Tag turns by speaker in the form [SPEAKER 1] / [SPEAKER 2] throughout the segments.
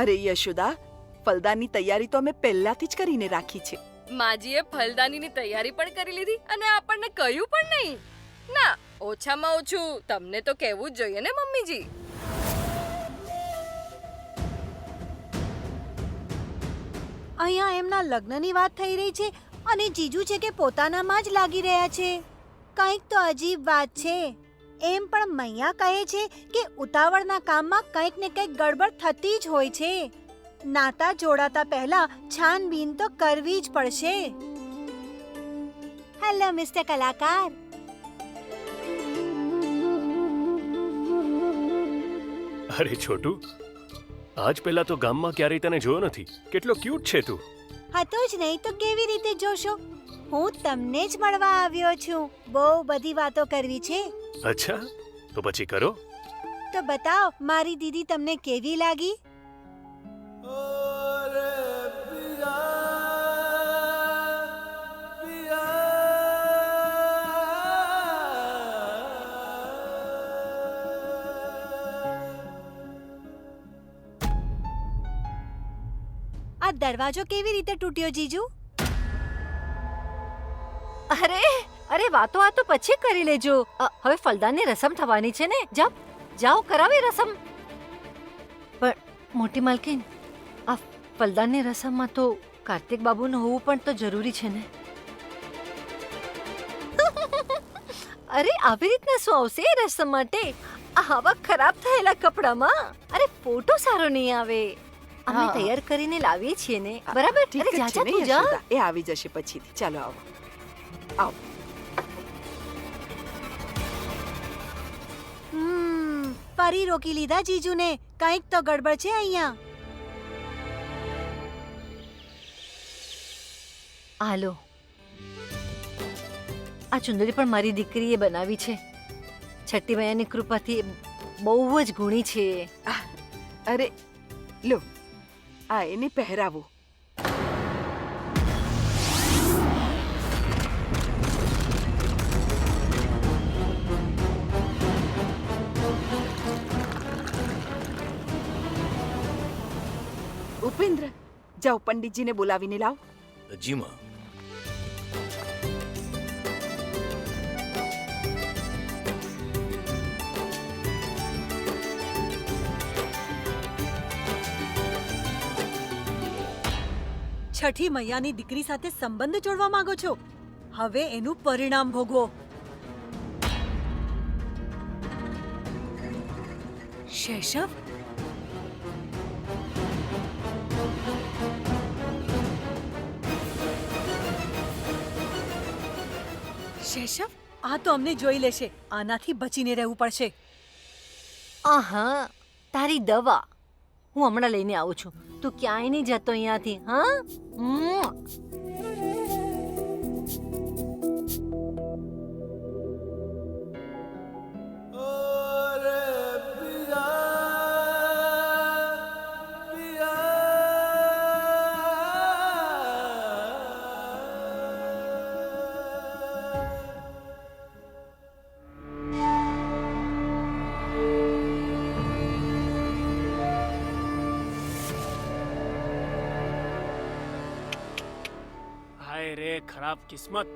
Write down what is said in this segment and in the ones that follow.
[SPEAKER 1] અરે યશોદા, ફલદાનની તૈયારી તો અમે પહેલાથી જ કરીને રાખી છે.
[SPEAKER 2] માજીએ ફલદાનીની તૈયારી પણ કરી લીધી અને આપણને કહ્યું પણ નહીં. ના, ઓછામાં ઓછું તમને તો કહેવું જ જોઈએ ને મમ્મીજી.
[SPEAKER 3] અહીંયા એમના લગ્નની વાત થઈ રહી છે અને જીજુ છે કે પોતાનામાં જ લાગી રહ્યા છે. કંઈક તો અજીબ વાત છે. એમ પણ મૈયા કહે છે કે ઉતાવળના કામમાં કંઈક ને કંઈક ગડબડ થતી જ હોય છે. નાતા જોડાતા પહેલા છાનબીન તો કરવી જ પડશે. હેલો મિસ્ટર કલાકાર.
[SPEAKER 4] અરે છોટુ, આજ પહેલા તો ગામમાં ક્યારેય તને જોયો નથી. કેટલો ક્યુટ છે તું.
[SPEAKER 3] હતો જ નહીં તો કેવી રીતે જોશો? હું તમને જ મળવા આવ્યો છું. બહુ બધી વાતો કરવી છે.
[SPEAKER 4] અચ્છા, તો પછી કરો.
[SPEAKER 3] તો બતાવો મારી દીદી તમને કેવી લાગી? આ દરવાજો કેવી રીતે તૂટ્યો જીજુ?
[SPEAKER 5] અરે વાતો આ તો પછી કરી લેજો. હવે ફલદાનની રસમ થવાની છે ને. જાઓ કરાવી રસમ. પણ મોટી માલકીન, આ ફલદાનની રસમમાં તો કાર્તિક બાબુનું હોવું પણ તો જરૂરી છે ને. અરે આવી રીતના શું આવશે એ રસમ માટે આવા ખરાબ થયેલા કપડામાં? અરે ફોટો સારો નહીં આવે. અમે તૈયાર કરીને લાવીએ છીએ ને. બરાબર?
[SPEAKER 1] ઠીક
[SPEAKER 5] અરે
[SPEAKER 1] જ
[SPEAKER 5] જા
[SPEAKER 1] છે ને
[SPEAKER 5] તું જા.
[SPEAKER 1] યશોદા, એ આવી જશે પછીથી. ચાલો આવો આવો.
[SPEAKER 3] ફરી રોકી લીધા જીજુને. કંઈક તો ગડબડ છે અહીંયા.
[SPEAKER 5] હાલો, આ ચુંદડી પણ મારી દીકરીએ બનાવી છે. છઠ્ઠી મૈયાની કૃપાથી બહુ જ ગુણી છે.
[SPEAKER 1] અરે લો, આ એને પહેરાવો. ઉપેન્દ્ર, જાઓ પંડિતજીને બોલાવીને લાવ.
[SPEAKER 6] જી માં.
[SPEAKER 3] છઠ્ઠી મૈયાની દીકરી સાથે સંબંધ જોડવા માંગો છો? હવે એનું પરિણામ ભોગવો. શૈશવ, શૈશવ, આ તો અમને જોઈ લેશે. આનાથી બચીને રહેવું પડશે.
[SPEAKER 5] આહા, તારી દવા હું હમણાં લઈને આવું છું. તું ક્યાંય નહીં જતો અહીંયાથી. હા.
[SPEAKER 7] હાય રે ખરાબ કિસ્મત.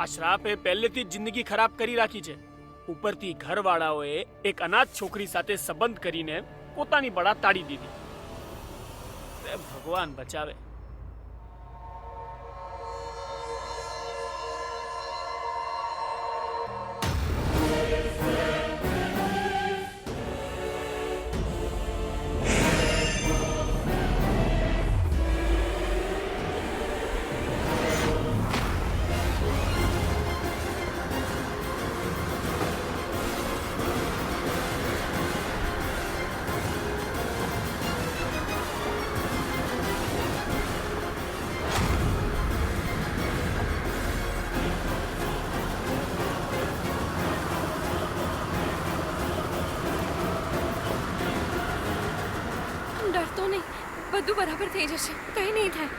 [SPEAKER 7] આ શ્રાપે પહેલેથી જ જિંદગી ખરાબ કરી રાખી છે. ઉપરથી ઘરવાળાઓએ એક અનાથ છોકરી સાથે સંબંધ કરીને પોતાની બળા તાળી દીધી. ભગવાન બચાવે.
[SPEAKER 2] ડરતો નહીં, બધું બરાબર થઈ જશે. કંઈ નહીં થાય.